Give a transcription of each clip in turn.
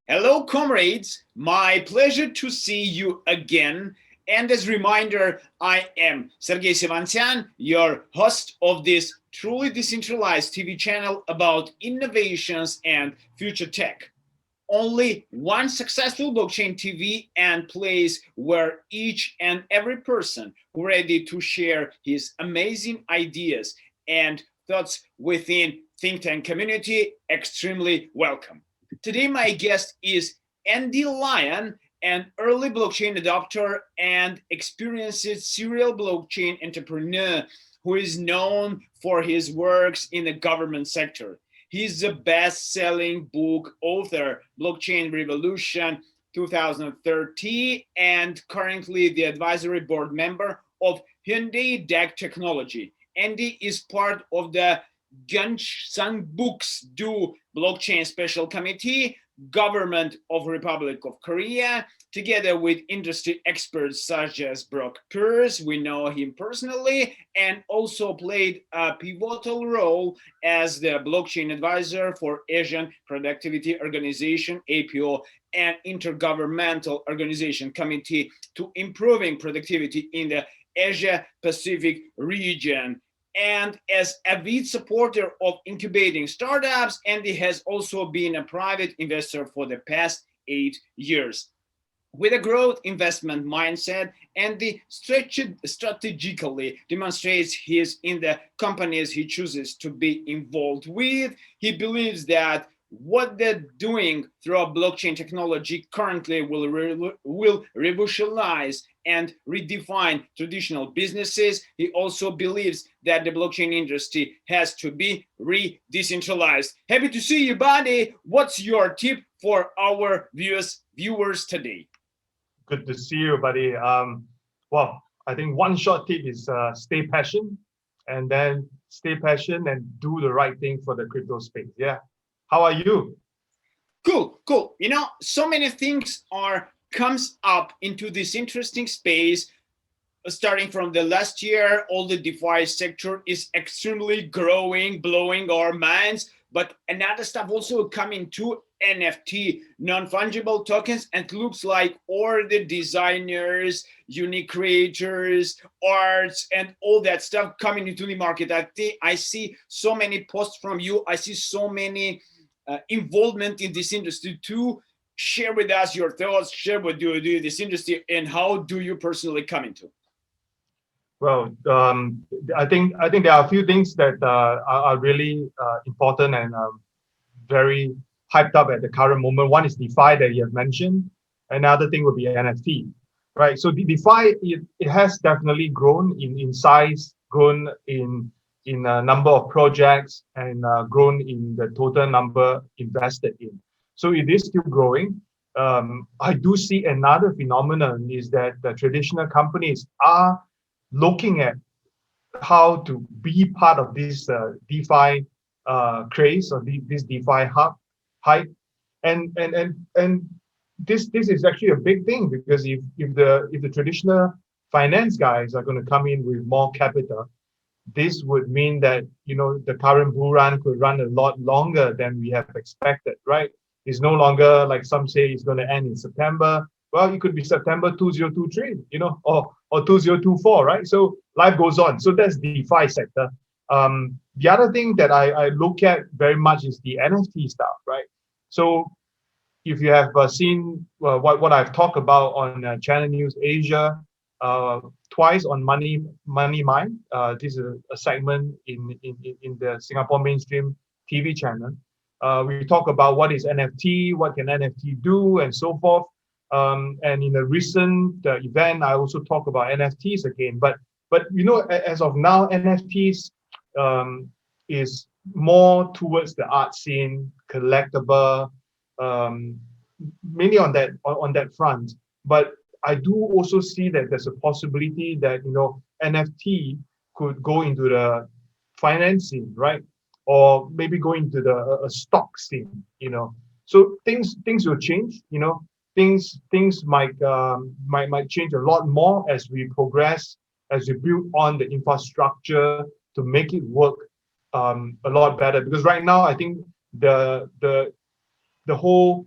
Hello, comrades. My pleasure to see you again. And as a reminder, I am Sergey Sevantsyan, your host of this truly decentralized TV channel about innovations and future tech. Only one successful blockchain TV and place where each and every person ready to share his amazing ideas and thoughts within ThinkTank community extremely welcome. Today my guest is Andy Lian, an early blockchain adopter and experienced serial blockchain entrepreneur who is known for his works in the government sector. He's the best-selling book author, Blockchain Revolution 2030, and currently the advisory board member of Hyundai Technology. Andy is part of the Gyeongsangbuk-do Blockchain Special Committee, Government of Republic of Korea, together with industry experts such as Brock Pierce, we know him personally, and also played a pivotal role as the blockchain advisor for Asian Productivity Organization, APO, and Intergovernmental Organization Committee to improving productivity in the Asia Pacific region. And as avid supporter of incubating startups, Andy has also been a private investor for the past 8 years. With a growth investment mindset, Andy strategically demonstrates his in the companies he chooses to be involved with. He believes that what they're doing through a blockchain technology currently will revolutionize and redefine traditional businesses. He also believes that the blockchain industry has to be decentralized. Happy to see you, buddy. What's your tip for our viewers today? Good to see you, buddy. I think one short tip is stay patient, and then stay patient and do the right thing for the crypto space. Yeah. How are you? Cool. So many things are comes up into this interesting space. Starting from the last year, all the DeFi sector is extremely growing, blowing our minds. But another stuff also coming to NFT, non-fungible tokens, and looks like all the designers, unique creators, arts, and all that stuff coming into the market. I see so many posts from you. I see so many involvement in this industry too. Share with us your thoughts. Share what you do in this industry, and how do you personally come into? Well, I think there are a few things that are really important and very hyped up at the current moment. One is DeFi that you have mentioned. Another thing would be NFT, right? So the DeFi it has definitely grown in size, grown in a number of projects, and grown in the total number invested in. So it is still growing. I do see another phenomenon is that the traditional companies are looking at how to be part of this DeFi craze or this DeFi hype, and this is actually a big thing, because if the traditional finance guys are going to come in with more capital, this would mean that the current bull run could run a lot longer than we have expected, right? It's no longer like some say it's going to end in September. Well, it could be September 2023, or 2024, right? So life goes on. So that's the DeFi sector. The other thing that I look at very much is the NFT stuff, right? So if you have seen what I've talked about on Channel News Asia, twice on Money Mind. This is a segment in the Singapore mainstream TV channel. We talk about what is NFT, what can NFT do, and so forth. And in a recent event, I also talk about NFTs again. But as of now, NFTs is more towards the art scene, collectible, mainly on that front. But I do also see that there's a possibility that NFT could go into the financing, right? Or maybe go into the a stock scene. So things will change. Things might change a lot more as we progress, as we build on the infrastructure to make it work a lot better. Because right now, I think the whole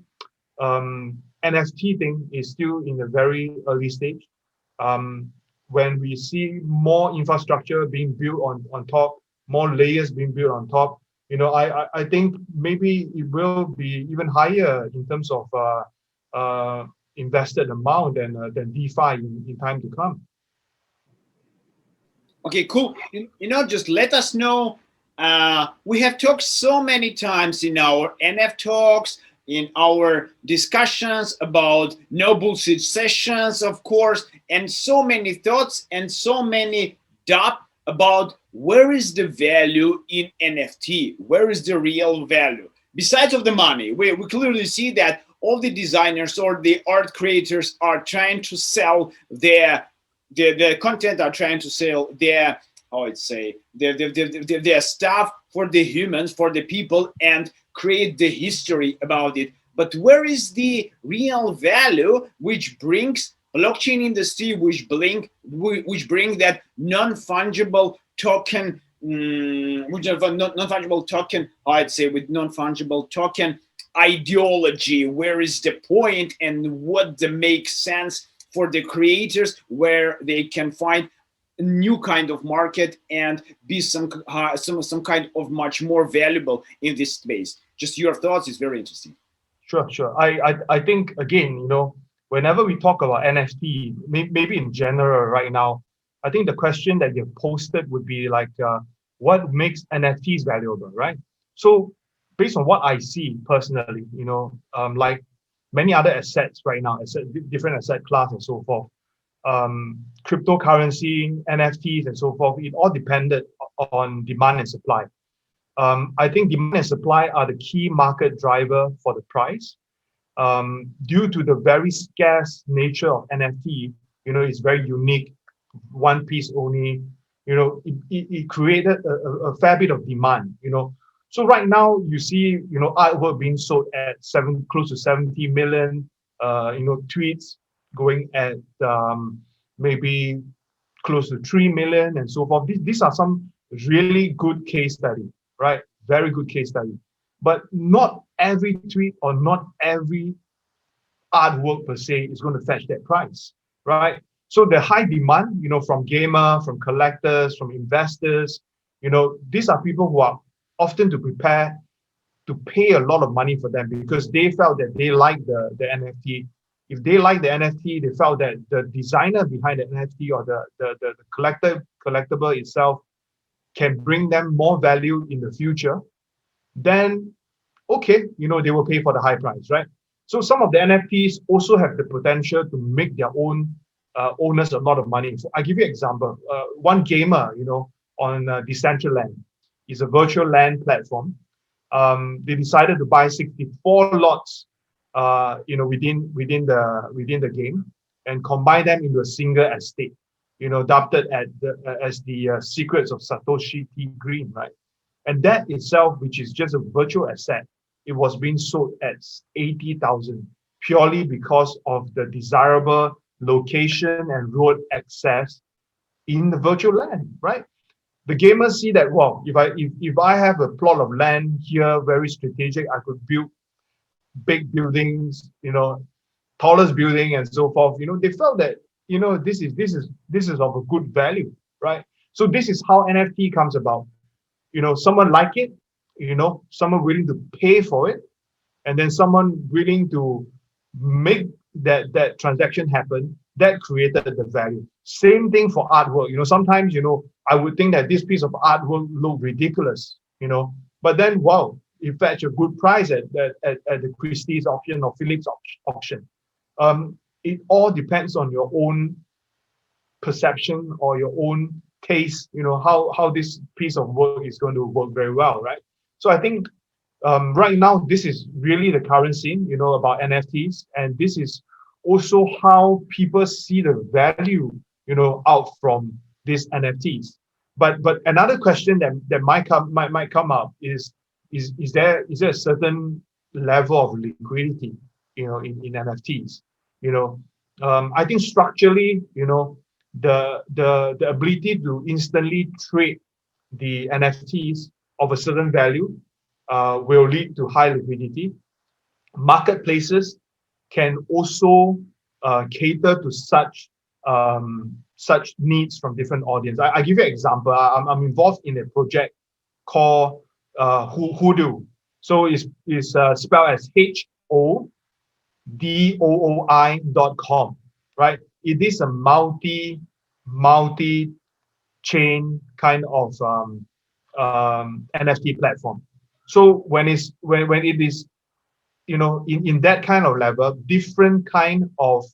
NFT thing is still in a very early stage. When we see more infrastructure being built on top, more layers being built on top, I think maybe it will be even higher in terms of invested amount than DeFi in time to come. Okay, cool. Just let us know. We have talked so many times in our NF talks, in our discussions about no bullshit sessions, of course, and so many thoughts and so many doubt about where is the value in NFT? Where is the real value? Besides of the money, we clearly see that all the designers or the art creators are trying to sell their content, are trying to sell their, how I'd say, their stuff for the humans, for the people, and create the history about it. But where is the real value which brings blockchain industry, which bring that non-fungible token, non-fungible token, I'd say, with non-fungible token ideology? Where is the point and what makes sense for the creators, where they can find a new kind of market and be some kind of much more valuable in this space? Just your thoughts is very interesting. Sure. I think, again, whenever we talk about NFT, maybe in general right now, I think the question that you've posted would be like, what makes NFTs valuable, right? So based on what I see personally, like many other assets right now, different asset class and so forth, cryptocurrency, NFTs and so forth, it all depended on demand and supply. I think demand and supply are the key market driver for the price. Due to the very scarce nature of NFT, it's very unique, one piece only, it created a fair bit of demand, So right now you see, artwork being sold at close to 70 million, tweets going at maybe close to 3 million and so forth. These are some really good case study, right? Very good case study. But not every tweet or not every artwork per se is going to fetch that price, right? So the high demand, from gamer, from collectors, from investors, these are people who are often to prepare to pay a lot of money for them because they felt that they like the NFT. If they like the NFT, they felt that the designer behind the NFT or the collectible itself can bring them more value in the future, then okay, they will pay for the high price, right? So some of the NFTs also have the potential to make their own owners a lot of money. So I give you an example. One gamer, on Decentraland, is a virtual land platform. They decided to buy 64 lots, within the game, and combine them into a single estate, dubbed as the secrets of Satoshi T. Green, right? And that itself, which is just a virtual asset, it was being sold at 80,000 purely because of the desirable location and road access in the virtual land, right? The gamers see that, well, if I have a plot of land here, very strategic, I could build big buildings, tallest building and so forth. They felt that, this is of a good value, right? So this is how NFT comes about. Someone like it, someone willing to pay for it, and then someone willing to make that transaction happen, that created the value. Same thing for artwork. Sometimes, I would think that this piece of artwork look ridiculous, but then, wow, it fetch a good price at the Christie's auction or Phillips auction. It all depends on your own perception or your own taste, how this piece of work is going to work very well, right? So I think right now, this is really the current scene, about NFTs. And this is also how people see the value, out from these NFTs. But another question that might come up is there a certain level of liquidity, in NFTs? I think structurally, the ability to instantly trade the NFTs of a certain value will lead to high liquidity. Marketplaces can also cater to such needs from different audience. I give you an example. I'm involved in a project called Hoodoo. So it's spelled as HODOOI.com, right? It is a multi chain kind of NFT platform. So when it is, in that kind of level, different kind of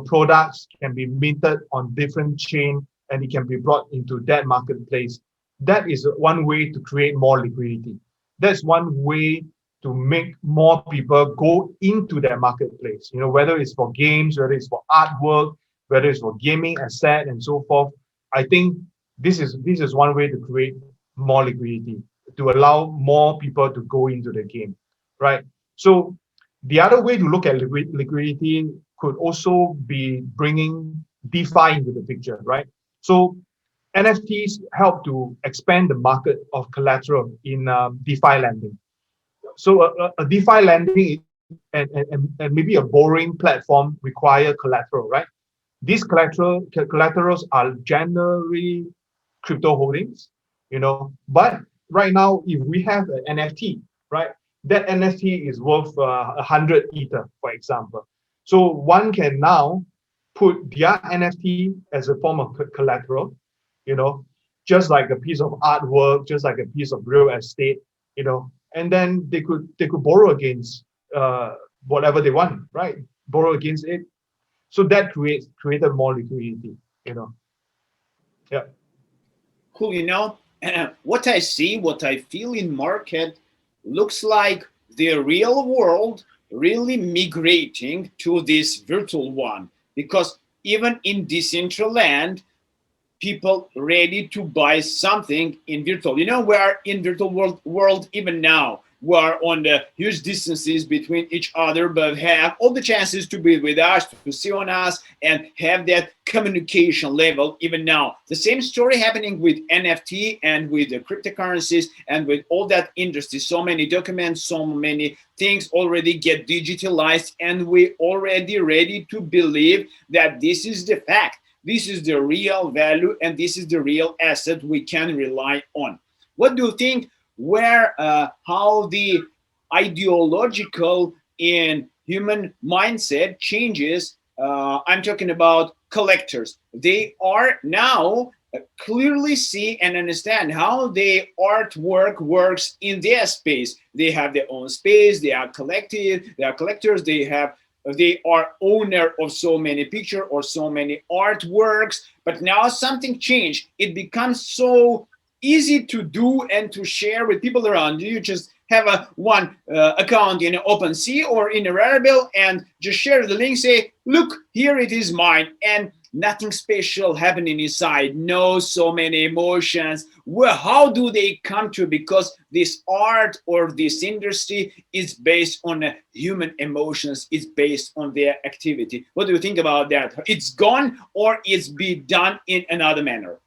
products can be minted on different chain, and it can be brought into that marketplace. That is one way to create more liquidity. That's one way to make more people go into that marketplace. Whether it's for games, whether it's for artwork, whether it's for gaming asset and so forth. I think this is one way to create more liquidity, to allow more people to go into the game, right? So the other way to look at liquidity could also be bringing DeFi into the picture, right? So NFTs help to expand the market of collateral in DeFi lending. So a DeFi lending and maybe a borrowing platform require collateral, right? These collaterals are generally crypto holdings, but right now, if we have an NFT, right, that NFT is worth 100 Ether, for example. So one can now put their NFT as a form of collateral, you know, just like a piece of artwork, just like a piece of real estate, and then they could borrow against whatever they want, right? Borrow against it. So that created more liquidity, Yeah. Cool, what I see, what I feel in market looks like the real world really migrating to this virtual one, because even in Decentraland, people ready to buy something in virtual. We are in virtual world even now. We are on the huge distances between each other, but have all the chances to be with us, to see on us, and have that communication level even now. The same story happening with NFT and with the cryptocurrencies and with all that industry. So many documents, so many things already get digitalized, and we already ready to believe that this is the fact. This is the real value, and this is the real asset we can rely on. What do you think? How the ideological and human mindset changes? I'm talking about collectors. They are now clearly see and understand how the artwork works in their space. They have their own space. They are collective. They are collectors. They are owner of so many pictures or so many artworks. But now something changed. It becomes so easy to do and to share with people around you. You just have one account in OpenSea or in a Rarible and just share the link, say, look, here it is mine, and nothing special happening inside. No, so many emotions. Well, how do they come to? Because this art or this industry is based on human emotions. It's based on their activity. What do you think about that? It's gone, or it's be done in another manner?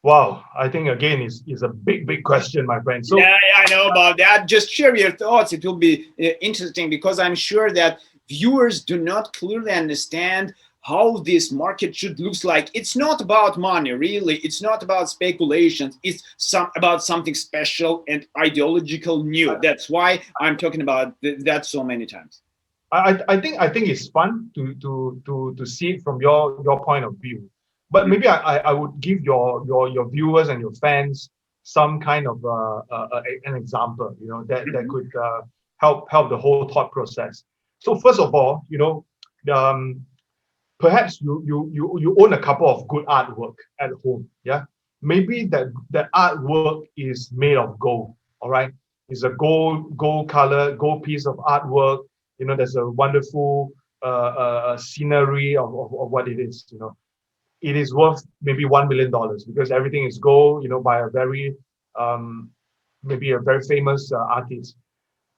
Wow, I think again is a big question, my friend. So yeah, I know about that. Just share your thoughts. It will be interesting, because I'm sure that viewers do not clearly understand how this market should look like. It's not about money, really. It's not about speculations. It's about something special and ideological new. That's why I'm talking about that so many times. I think it's fun to see it from your point of view. But maybe I would give your viewers and your fans some kind of an example, that could help the whole thought process. So first of all, perhaps you own a couple of good artwork at home. Yeah, maybe that artwork is made of gold. All right, it's a gold color, gold piece of artwork. There's a wonderful scenery of what it is. It is worth maybe $1 million because everything is gold, by a very maybe a very famous artist.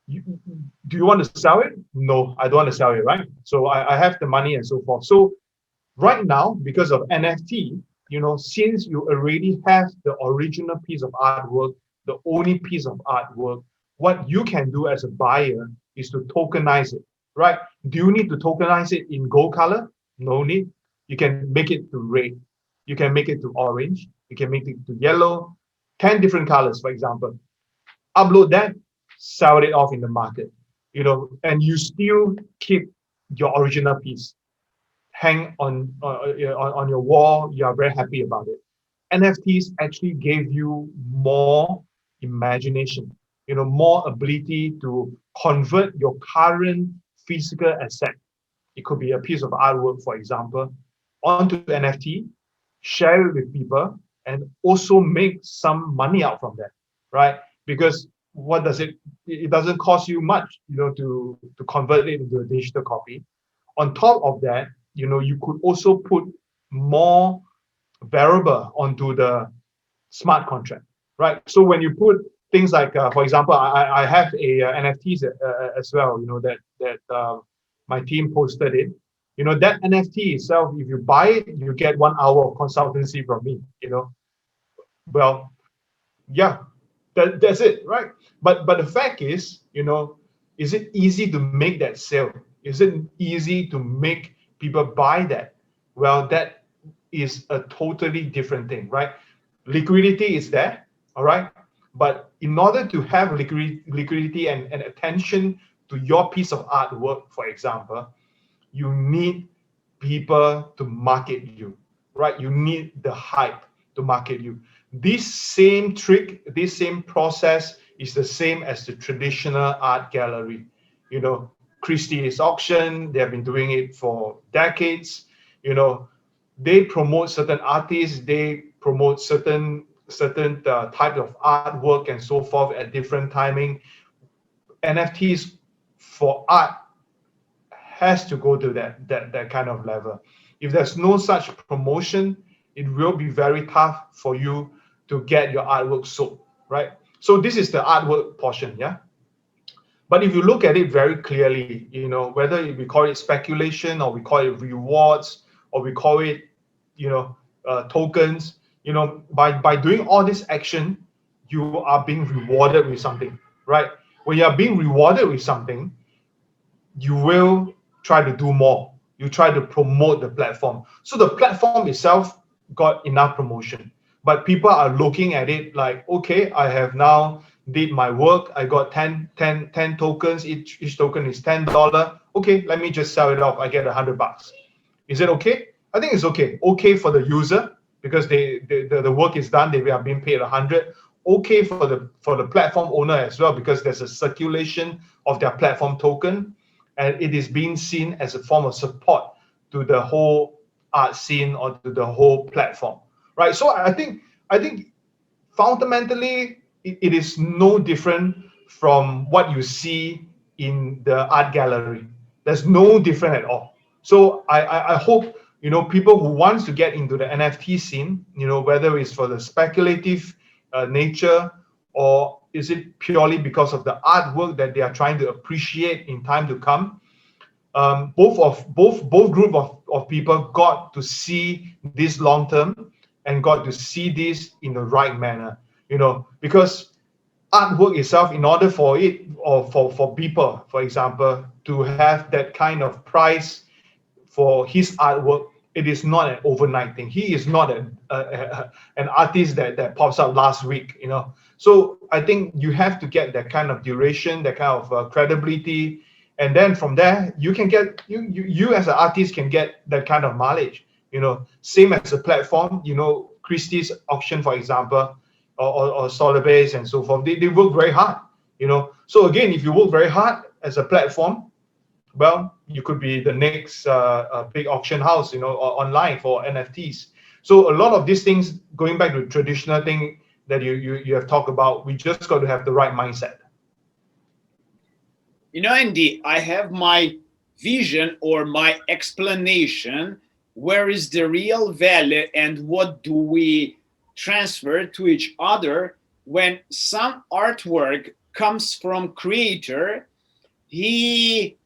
Do you want to sell it? No, I don't want to sell it, right? So I have the money and so forth. So right now, because of NFT, since you already have the original piece of artwork, the only piece of artwork, what you can do as a buyer is to tokenize it, right? Do you need to tokenize it in gold color? No need. You can make it to red. You can make it to orange. You can make it to yellow. 10 different colors, for example. Upload that, sell it off in the market, and you still keep your original piece, hang on your wall. You are very happy about it. NFTs actually gave you more imagination, more ability to convert your current physical asset. It could be a piece of artwork, for example, onto NFT, share it with people, and also make some money out from that, right? Because what does it doesn't cost you much, to convert it into a digital copy. On top of that, you could also put more variable onto the smart contract, right? So when you put things like, for example, I have a NFTs as well, that my team posted it. That NFT itself, if you buy it, you get 1 hour of consultancy from me. Well, yeah, that's it, right? But the fact is it easy to make that sale? Is it easy to make people buy that? Well, that is a totally different thing, right? Liquidity is there, all right? But in order to have liquidity and attention to your piece of artwork, for example, you need people to market you, right? You need the hype to market you. This same trick, this same process is the same as the traditional art gallery. Christie's auction, they have been doing it for decades. They promote certain artists, they promote certain types of artwork and so forth at different timing. NFTs for art has to go to that kind of level. If there's no such promotion, it will be very tough for you to get your artwork sold, right? So this is the artwork portion, yeah. But if you look at it very clearly, whether we call it speculation or we call it rewards or we call it, tokens, by doing all this action, you are being rewarded with something, right? When you are being rewarded with something, you will try to do more. You try to promote the platform. So the platform itself got enough promotion, but people are looking at it like, okay, I have now did my work. I got 10 tokens. Each token is $10. Okay, let me just sell it off. I get $100. Is it okay? I think it's okay. Okay for the user because the work is done. They are being paid 100. Okay for the platform owner as well because there's a circulation of their platform token, and it is being seen as a form of support to the whole art scene or to the whole platform, right? So I think fundamentally it is no different from what you see in the art gallery. There's no different at all. So I hope people who wants to get into the NFT scene, whether it's for the speculative nature or is it purely because of the artwork that they are trying to appreciate in time to come, both group of people got to see this long term and got to see this in the right manner, because artwork itself, in order for it or for people, for example, to have that kind of price for his artwork, it is not an overnight thing. He is not an artist that pops up last week, So I think you have to get that kind of duration, that kind of credibility, and then from there you can get you as an artist can get that kind of mileage. Same as a platform. Christie's auction, for example, or Sotheby's and so forth. They work very hard. So again, if you work very hard as a platform, well, you could be the next big auction house, online for NFTs. So a lot of these things, going back to the traditional thing that you have talked about, we just got to have the right mindset. Andy, I have my vision or my explanation. Where is the real value and what do we transfer to each other when some artwork comes from creator, he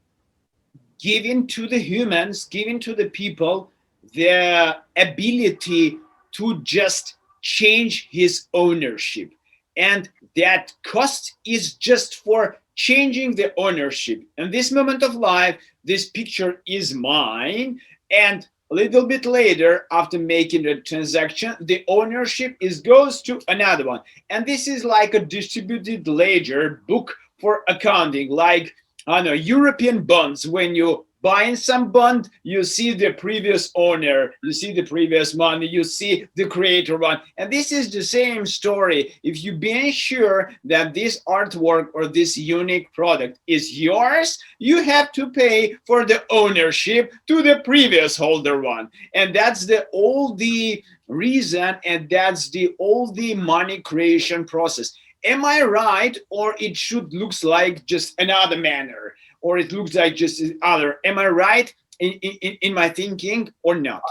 giving to the humans, giving to the people the ability to just change his ownership. and that cost is just for changing the ownership. In this moment of life, this picture is mine, and a little bit later, after making the transaction, the ownership goes to another one. And this is like a distributed ledger book for accounting, like, I don't know, European bonds. When you buy in some bond, you see the previous owner, you see the previous one, you see the creator one. And this is the same story. If you be sure that this artwork or this unique product is yours, you have to pay for the ownership to the previous holder one. And that's all the reason, and that's all the money creation process. Am I right? Or it should looks like just another manner, or it looks like just other. Am I right in my thinking or not?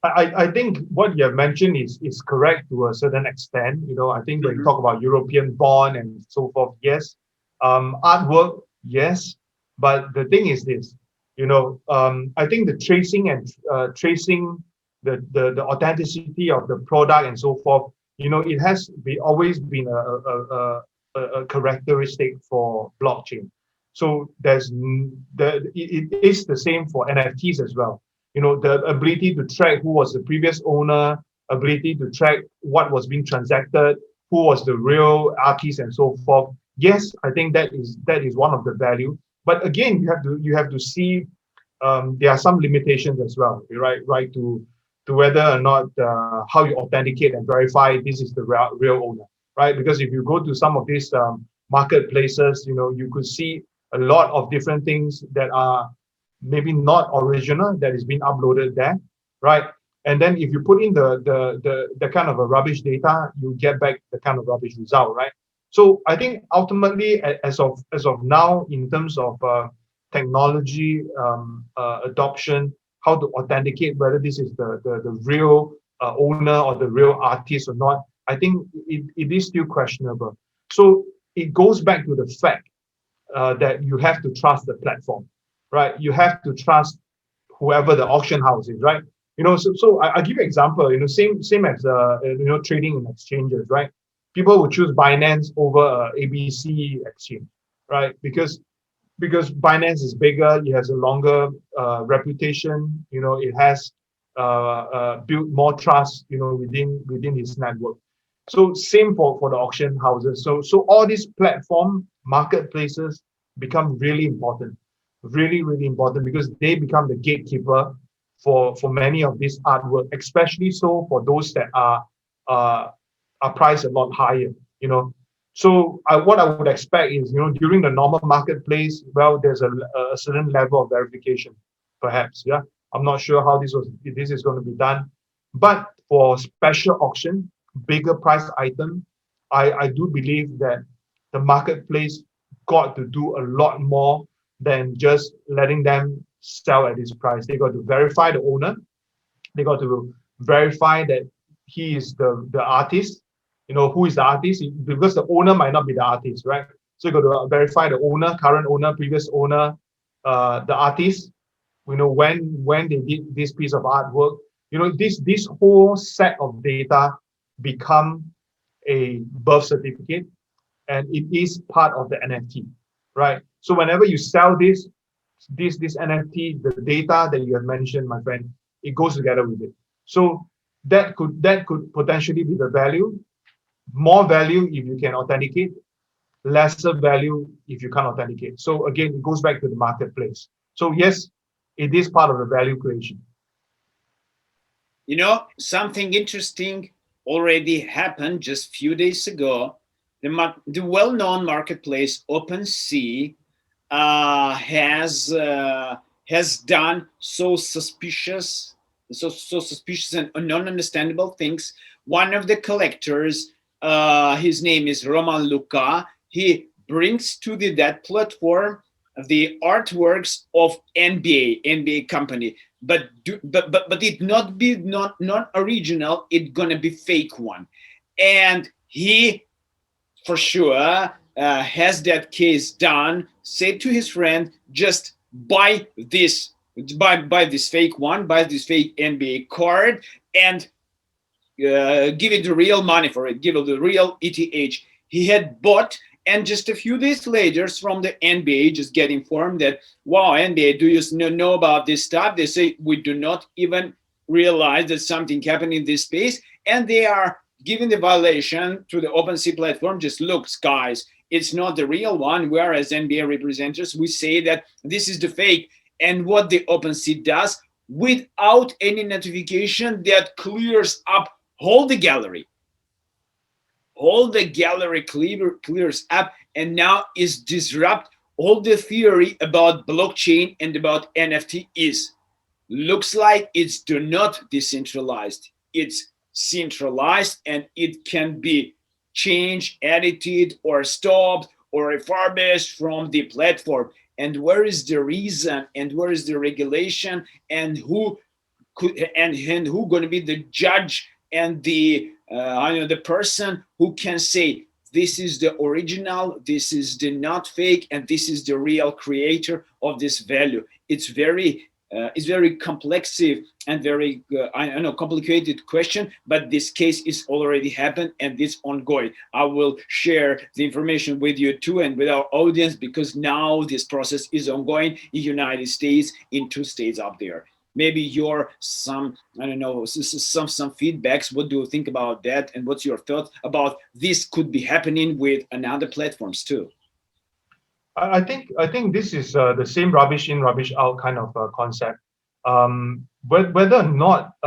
I think what you have mentioned is correct to a certain extent. I think when you talk about European bond and so forth, yes. Artwork, yes. But the thing is this, I think the tracing and tracing the authenticity of the product and so forth, it has always been a characteristic for blockchain. So it is the same for NFTs as well. The ability to track who was the previous owner, ability to track what was being transacted, who was the real artist and so forth. Yes, I think that is one of the value. But again, you have to see there are some limitations as well, right? To whether or not how you authenticate and verify this is the real owner, right? Because if you go to some of these marketplaces, you could see a lot of different things that are maybe not original that is being uploaded there, right? And then if you put in the kind of a rubbish data, you get back the kind of rubbish result, right? So I think ultimately, as of now, in terms of technology adoption, how to authenticate whether this is the real owner or the real artist or not, I think it is still questionable. So it goes back to the fact that you have to trust the platform, right? You have to trust whoever the auction house is, right? So I give you an example. Same as trading in exchanges, right? People would choose Binance over ABC exchange, right? Because Binance is bigger, it has a longer reputation. It has built more trust, within its network. So same for the auction houses. So all these platform marketplaces become really important, really, really important, because they become the gatekeeper for many of these artwork, especially so for those that are priced a lot higher. So what I would expect is, during the normal marketplace, well, there's a certain level of verification, perhaps. Yeah, I'm not sure how this is going to be done, but for special auction, bigger price item, I do believe that the marketplace got to do a lot more than just letting them sell at this price. They got to verify the owner. They got to verify that he is the artist. Who is the artist, because the owner might not be the artist, right? So you got to verify the owner, current owner, previous owner, the artist. When they did this piece of artwork. This whole set of data become a birth certificate, and it is part of the NFT, right? So whenever you sell this NFT, the data that you have mentioned, my friend, it goes together with it. So that could potentially be the value. More value if you can authenticate, lesser value if you can't authenticate. So again, it goes back to the marketplace. So yes, it is part of the value creation. Something interesting already happened just a few days ago. The well-known marketplace OpenSea has done so suspicious and non-understandable things. One of the collectors, his name is Roman Luca. He brings to that platform the artworks of NBA company, but it not be not original. It's gonna be fake one, and he for sure has that case done. Said to his friend, just buy this fake one, buy this fake NBA card, and give it the real money for it, give it the real ETH. he had bought, and just a few days later from the NBA just get informed that, wow, NBA, do you know about this stuff? They say, we do not even realize that something happened in this space, and they are giving the violation to the OpenSea platform. Just looks, guys, it's not the real one. We are, as NBA representatives, we say that this is the fake. And what the OpenSea does, without any notification, that clears up all the gallery. All the gallery clears up, and now is disrupt all the theory about blockchain and about NFT is. Looks like it's do not decentralized. It's centralized, and it can be changed, edited, or stopped, or refurbished from the platform. And where is the reason? And where is the regulation? And who and who going to be the judge and the the person who can say this is the original, this is the not fake, and this is the real creator of this value? It's very complex and very I know complicated question, but this case is already happened and it's ongoing. I will share the information with you too and with our audience, because now this process is ongoing in United States, in 2 states up there. Maybe your some I don't know some feedbacks. What do you think about that, and what's your thought about this could be happening with another platforms too? I think this is the same rubbish in, rubbish out kind of concept. Whether or not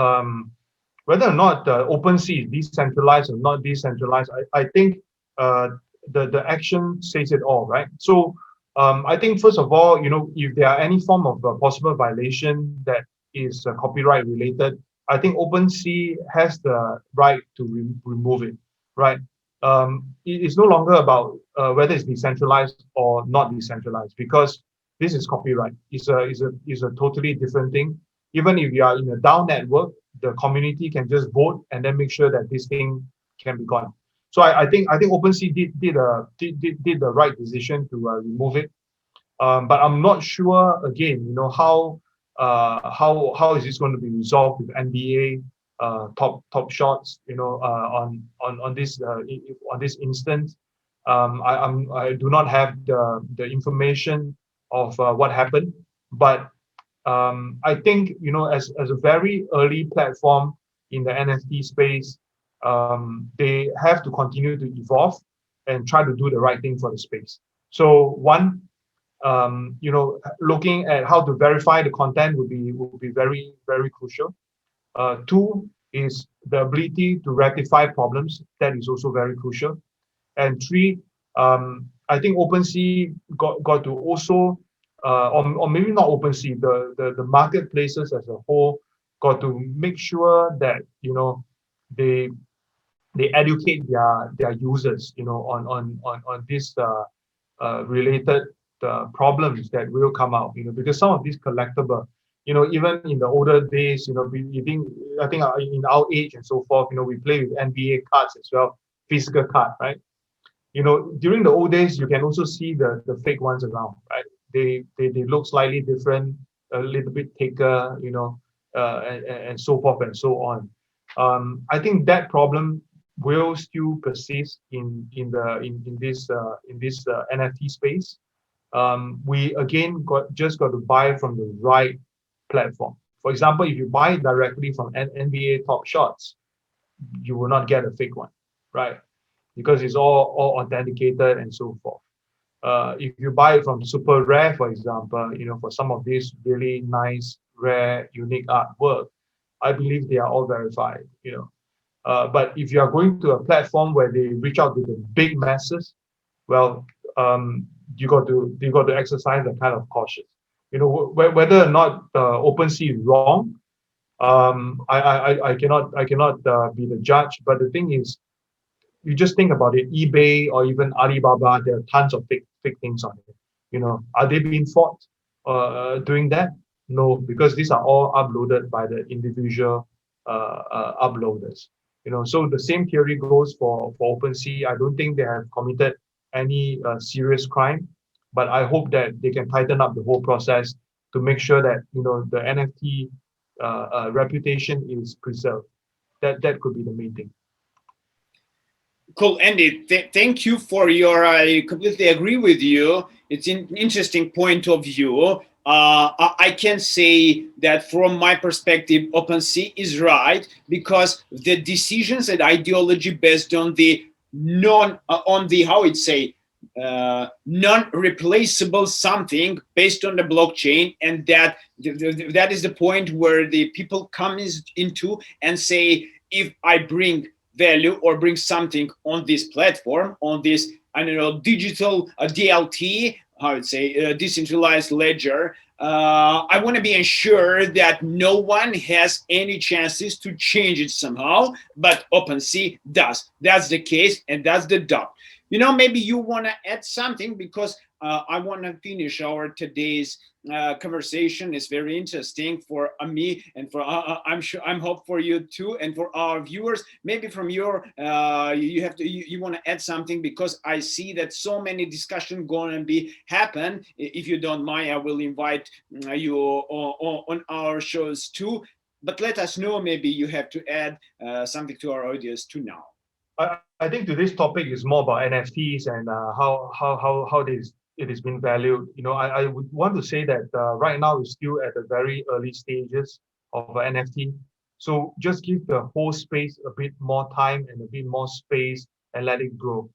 OpenSea is decentralized or not decentralized, I think the action says it all, right? So I think first of all, if there are any form of possible violation that is copyright related, I think OpenSea has the right to remove it, right? It is no longer about whether it's decentralized or not decentralized, because this is copyright. It's a totally different thing. Even if you are in a DAO network, the community can just vote and then make sure that this thing can be gone. So I think OpenSea did the right decision to remove it. But I'm not sure again, how is this going to be resolved with NBA top shots, on this instance. I do not have the information of what happened, but I think as a very early platform in the NFT space, they have to continue to evolve and try to do the right thing for the space. So one, looking at how to verify the content would be very, very crucial. Two is the ability to rectify problems. That is also very crucial. And three, I think OpenSea got to also, or maybe not OpenSea, the marketplaces as a whole got to make sure that they educate their users, on this related problems that will come out, because some of these collectible, even in the older days, I think in our age and so forth, we play with NBA cards as well, physical card, right? During the old days, you can also see the fake ones around, right? They look slightly different, a little bit thicker, and so forth and so on. I think that problem will still persist in this NFT space. We again got to buy from the right platform. For example, if you buy directly from NBA Top Shots, you will not get a fake one, right? Because it's all authenticated and so forth. If you buy it from Super Rare, for example, for some of these really nice, rare, unique artwork, I believe they are all verified. But if you are going to a platform where they reach out to the big masses, well, you got to exercise that kind of caution. Whether or not OpenSea is wrong, I cannot be the judge. But the thing is, you just think about it. eBay or even Alibaba, there are tons of fake things on it. Are they being fought doing that? No, because these are all uploaded by the individual uploaders. So the same theory goes for OpenSea. I don't think they have committed any serious crime, but I hope that they can tighten up the whole process to make sure that the NFT reputation is preserved. That could be the main thing. Cool, Andy. Thank you for your. I completely agree with you. It's an interesting point of view. I can say that from my perspective, OpenSea is right because the decisions and ideology based on the on the how it say non-replaceable something based on the blockchain, and that that is the point where the people come into and say, if I bring value or bring something on this platform, on this, I don't know, digital DLT, how would say, decentralized ledger, I want to be ensured that no one has any chances to change it somehow, but OpenSea does. That's the case, and that's the dot. Maybe you want to add something because I want to finish our today's conversation. Is very interesting for me and for I'm sure I'm hope for you too, and for our viewers. Maybe from your you have to you want to add something because I see that so many discussion going to be happen. If you don't mind, I will invite you on our shows too. But let us know. Maybe you have to add something to our audience too now. I think today's topic is more about NFTs and how it is being valued. I would want to say that right now we're still at the very early stages of NFT. So just give the whole space a bit more time and a bit more space and let it grow.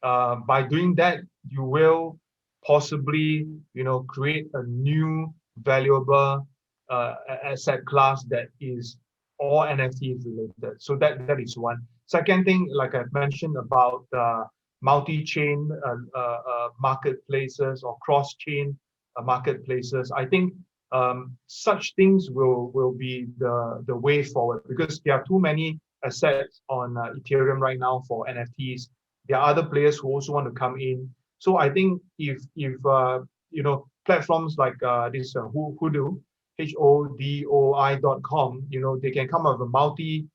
By doing that, you will possibly, create a new valuable asset class that is all NFTs related. So that is one. Second thing, like I mentioned about multi-chain marketplaces or cross-chain marketplaces, I think such things will be the way forward because there are too many assets on Ethereum right now for NFTs. There are other players who also want to come in. So I think if platforms like this Hoodoo, HODOI.com, they can come up with a multi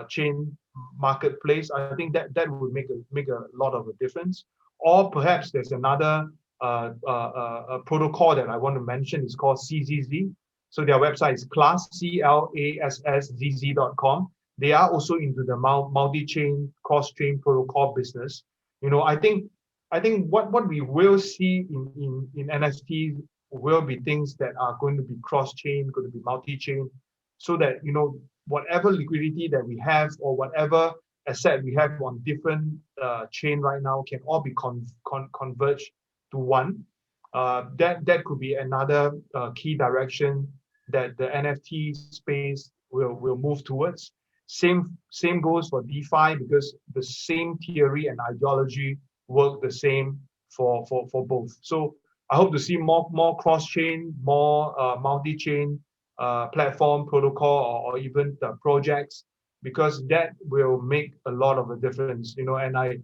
chain marketplace. I think that would make a lot of a difference. Or perhaps there's another protocol that I want to mention. It's called CZZ. So their website is ClasSZZ.com. They are also into the multi-chain, cross-chain protocol business. I think what we will see in NFT will be things that are going to be cross-chain, going to be multi-chain, so that whatever liquidity that we have or whatever asset we have on different chain right now can all be converged to one. That could be another key direction that the NFT space will move towards. Same goes for DeFi because the same theory and ideology work the same for both. So I hope to see more cross-chain, more multi-chain platform protocol or even the projects, because that will make a lot of a difference. And I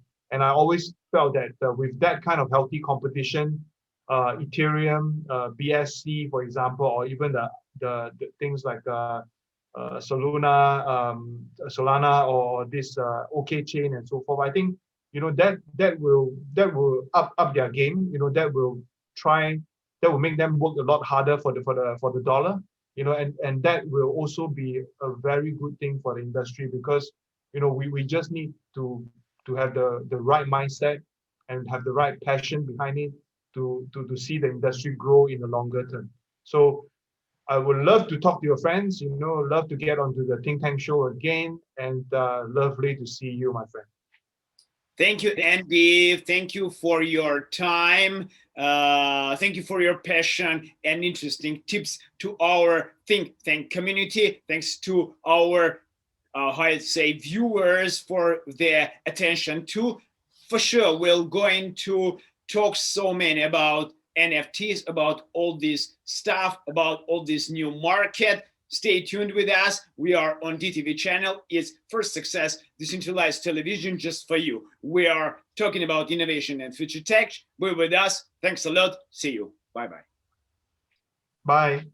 always felt that with that kind of healthy competition, Ethereum, BSC, for example, or even the things like Solana or this OK chain and so forth. I think that will up their game. That will make them work a lot harder for the dollar. And that will also be a very good thing for the industry because we just need to have the right mindset and have the right passion behind it to see the industry grow in the longer term. So I would love to talk to your friends, love to get onto the Think Tank show again, and lovely to see you, my friend. Thank you, Andy. Thank you for your time. Thank you for your passion and interesting tips to our Think Tank community. Thanks to our, viewers for their attention too. For sure, we're going to talk so many about NFTs, about all this stuff, about all this new market. Stay tuned with us. We are on dTV channel. It's First Success, decentralized television just for you. We are talking about innovation and future tech. Be with us. Thanks a lot. See you. Bye-bye. Bye.